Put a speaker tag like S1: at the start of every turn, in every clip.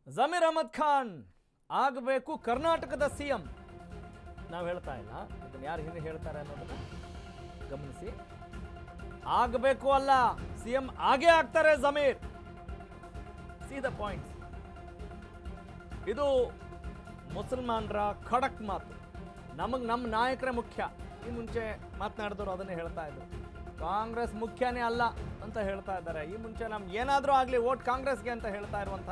S1: ಜಮೀರ್ ಅಹಮದ್ ಖಾನ್ ಆಗಬೇಕು ಕರ್ನಾಟಕದ ಸಿಎಂ. ನಾವು ಹೇಳ್ತಾ ಇಲ್ಲ, ಇದನ್ನು ಯಾರು ಹಿಂದೆ ಹೇಳ್ತಾರೆ ಅನ್ನೋದನ್ನ ಗಮನಿಸಿ. ಆಗಬೇಕು ಅಲ್ಲ, ಸಿಎಂ ಆಗೇ ಆಗ್ತಾರೆ ಜಮೀರ್. C the point. ಇದು ಮುಸಲ್ಮಾನರ ಖಡಕ್ ಮಾತು. ನಮ್ಮ ನಾಯಕರೇ ಮುಖ್ಯ. ಈ ಮುಂಚೆ ಮಾತನಾಡಿದವರು ಅದನ್ನೇ ಹೇಳ್ತಾ ಇದ್ರು. ಕಾಂಗ್ರೆಸ್ ಮುಖ್ಯನೇ ಅಲ್ಲ ಅಂತ ಹೇಳ್ತಾ ಇದ್ದಾರೆ. ಈ ಮುಂಚೆ ನಮ್ಗೆ ಏನಾದರೂ ಆಗಲಿ ವೋಟ್ ಕಾಂಗ್ರೆಸ್ಗೆ ಅಂತ ಹೇಳ್ತಾ ಇರುವಂಥ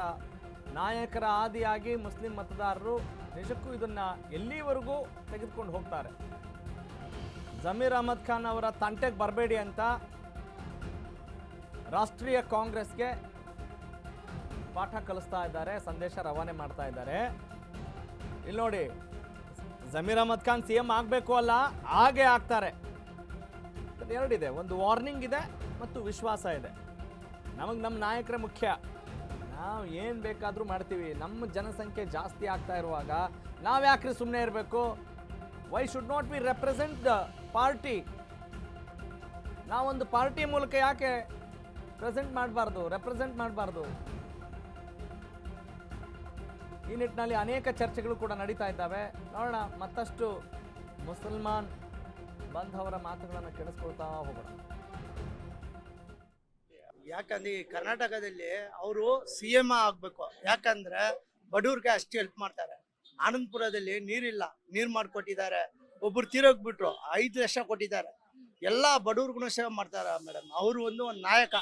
S1: ನಾಯಕರ ಆದಿಯಾಗಿ ಮುಸ್ಲಿಂ ಮತದಾರರು ನಿಜಕ್ಕೂ ಇದನ್ನು ಎಲ್ಲಿವರೆಗೂ ತೆಗೆದುಕೊಂಡು ಹೋಗ್ತಾರೆ. ಜಮೀರ್ ಅಹಮದ್ ಖಾನ್ ಅವರ ತಂಟೆಗೆ ಬರಬೇಡಿ ಅಂತ ರಾಷ್ಟ್ರೀಯ ಕಾಂಗ್ರೆಸ್ಗೆ ಪಾಠ ಕಲಿಸ್ತಾ ಇದ್ದಾರೆ, ಸಂದೇಶ ರವಾನೆ ಮಾಡ್ತಾ ಇದ್ದಾರೆ. ಇಲ್ಲಿ ನೋಡಿ, ಜಮೀರ್ ಅಹಮದ್ ಖಾನ್ ಸಿಎಂ ಆಗಬೇಕು ಅಲ್ಲ, ಹಾಗೆ ಆಗ್ತಾರೆ. ಎರಡಿದೆ, ಒಂದು ವಾರ್ನಿಂಗ್ ಇದೆ ಮತ್ತು ವಿಶ್ವಾಸ ಇದೆ. ನಮ್ಮ ನಾಯಕರೇ ಮುಖ್ಯ. ನಾವು ಏನು ಬೇಕಾದರೂ ಮಾಡ್ತೀವಿ. ನಮ್ಮ ಜನಸಂಖ್ಯೆ ಜಾಸ್ತಿ ಆಗ್ತಾ ಇರುವಾಗ ನಾವು ಯಾಕ್ರಿ ಸುಮ್ಮನೆ ಇರಬೇಕು? Why should not be represent the party? ನಾವೊಂದು ಪಾರ್ಟಿ ಮೂಲಕ ಯಾಕೆ ರೆಪ್ರೆಸೆಂಟ್ ಮಾಡಬಾರ್ದು? ಈ ನಿಟ್ಟಿನಲ್ಲಿ ಅನೇಕ ಚರ್ಚೆಗಳು ಕೂಡ ನಡೀತಾ ಇದ್ದಾವೆ. ನೋಡೋಣ, ಮತ್ತಷ್ಟು ಮುಸಲ್ಮಾನ್ ಬಂಧವರ ಮಾತುಗಳನ್ನು ಕೆಡಿಸ್ಕೊಳ್ತಾ ಹೋಗೋಣ.
S2: ಯಾಕಂದ್ರೆ ಈ ಕರ್ನಾಟಕದಲ್ಲಿ ಅವರು CM ಆಗ್ಬೇಕು. ಯಾಕಂದ್ರೆ ಬಡವ್ರಿಗೆ ಅಷ್ಟು ಹೆಲ್ಪ್ ಮಾಡ್ತಾರೆ. ಆನಂದಪುರದಲ್ಲಿ ನೀರಿಲ್ಲ, ನೀರು ಮಾಡಿಕೊಟ್ಟಿದ್ದಾರೆ. ಒಬ್ರು ತೀರೋಗ್ಬಿಟ್ರು, 5 ಲಕ್ಷ ಕೊಟ್ಟಿದ್ದಾರೆ. ಎಲ್ಲ ಬಡವ್ರಿಗೂ ಸೇವೆ ಮಾಡ್ತಾರೆ ಮೇಡಮ್. ಅವರು ಒಂದು ನಾಯಕ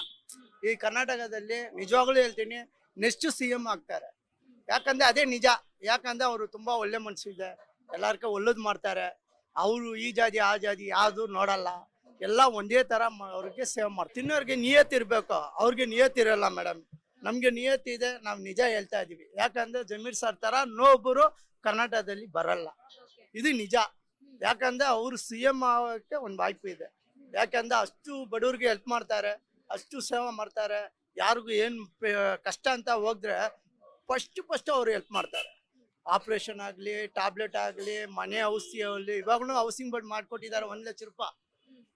S2: ಈ ಕರ್ನಾಟಕದಲ್ಲಿ. ನಿಜವಾಗ್ಲೂ ಹೇಳ್ತೀನಿ, ನೆಕ್ಸ್ಟ್ CM ಆಗ್ತಾರೆ. ಯಾಕಂದ್ರೆ ಅದೇ ನಿಜ. ಯಾಕಂದ್ರೆ ಅವರು ತುಂಬಾ ಒಳ್ಳೆ ಮನಸ್ಸಿದೆ, ಎಲ್ಲಾರ್ಗೂ ಒಳ್ಳೇದು ಮಾಡ್ತಾರೆ. ಅವರು ಈ ಜಾತಿ ಆ ಜಾತಿ ಯಾವುದು ನೋಡಲ್ಲ, ಎಲ್ಲ ಒಂದೇ ತರ ಅವ್ರಿಗೆ ಸೇವೆ ಮಾಡ್ತಾರೆ. ತಿನ್ನೋರಿಗೆ ನಿಯತ್ ಇರ್ಬೇಕು, ಅವ್ರಿಗೆ ನಿಯತ್ ಇರಲ್ಲ ಮೇಡಮ್. ನಮ್ಗೆ ನಿಯತ್ ಇದೆ, ನಾವು ನಿಜ ಹೇಳ್ತಾ ಇದೀವಿ. ಯಾಕಂದ್ರೆ ಜಮೀರ್ ಸರ್ ತರ ಇನ್ನೊಬ್ಬರು ಕರ್ನಾಟಕದಲ್ಲಿ ಬರಲ್ಲ, ಇದು ನಿಜ. ಯಾಕಂದ್ರೆ ಅವರು CM ಆಗೋಕ್ಕೆ ಒಂದು ವಾಯ್ಪು ಇದೆ. ಯಾಕಂದ್ರೆ ಅಷ್ಟು ಬಡವ್ರಿಗೆ ಹೆಲ್ಪ್ ಮಾಡ್ತಾರೆ, ಅಷ್ಟು ಸೇವೆ ಮಾಡ್ತಾರೆ. ಯಾರಿಗೂ ಏನು ಕಷ್ಟ ಅಂತ ಹೋದ್ರೆ ಫಸ್ಟ್ ಅವ್ರು ಹೆಲ್ಪ್ ಮಾಡ್ತಾರೆ. ಆಪರೇಷನ್ ಆಗಲಿ, ಟ್ಯಾಬ್ಲೆಟ್ ಆಗಲಿ, ಮನೆ ಔಷಧಿ ಆಗಲಿ. ಇವಾಗಲೂ ಹೌಸಿಂಗ್ ಬೋರ್ಡ್ ಮಾಡಿಕೊಟ್ಟಿದ್ದಾರೆ, 1 ಲಕ್ಷ ರೂಪಾಯಿ.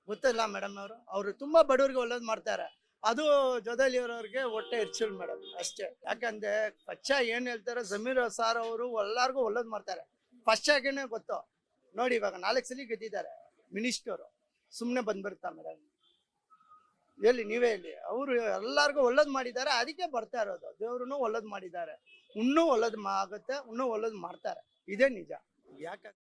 S2: ಗೊತ್ತಿಲ್ಲ ಮೇಡಮ್. ಅವರು ತುಂಬಾ ಬಡವರಿಗೆ ಒಳ್ಳೇದು ಮಾಡ್ತಾರೆ. ಅದು ಜೊತೆಲಿ ಇರೋರಿಗೆ ಹೊಟ್ಟೆ ಹೆಚ್ಚಿಲ್ಲ ಮೇಡಮ್, ಅಷ್ಟೇ. ಯಾಕಂದ್ರೆ ಪಚ್ಚ ಏನ್ ಹೇಳ್ತಾರೆ, ಜಮೀರ್ ಸಾರ್ ಅವರು ಎಲ್ಲಾರ್ಗು ಒಳ್ಳೇದು ಮಾಡ್ತಾರೆ. ಪಚ್ಚಾಗೇನೆ ಗೊತ್ತು ನೋಡಿ. ಇವಾಗ 4 ಸಲ ಗೆದ್ದಿದ್ದಾರೆ ಮಿನಿಸ್ಟರ್. ಸುಮ್ಮನೆ ಬಂದ್ಬಿಡ್ತಾ ಮೇಡಮ್? ಎಲ್ಲಿ ನೀವೇ ಹೇಳಿ. ಅವರು ಎಲ್ಲಾರ್ಗು ಒಳ್ಳೇದು ಮಾಡಿದ್ದಾರೆ, ಅದಕ್ಕೆ ಬರ್ತಾ ಇರೋದು. ದೇವ್ರು ಒಳ್ಳೇದು ಮಾಡಿದ್ದಾರೆ, ಇನ್ನೂ ಒಳ್ಳೇದು ಆಗುತ್ತೆ, ಇನ್ನೂ ಒಳ್ಳೇದು ಮಾಡ್ತಾರೆ. ಇದೇ ನಿಜ. ಯಾಕಂದ್ರೆ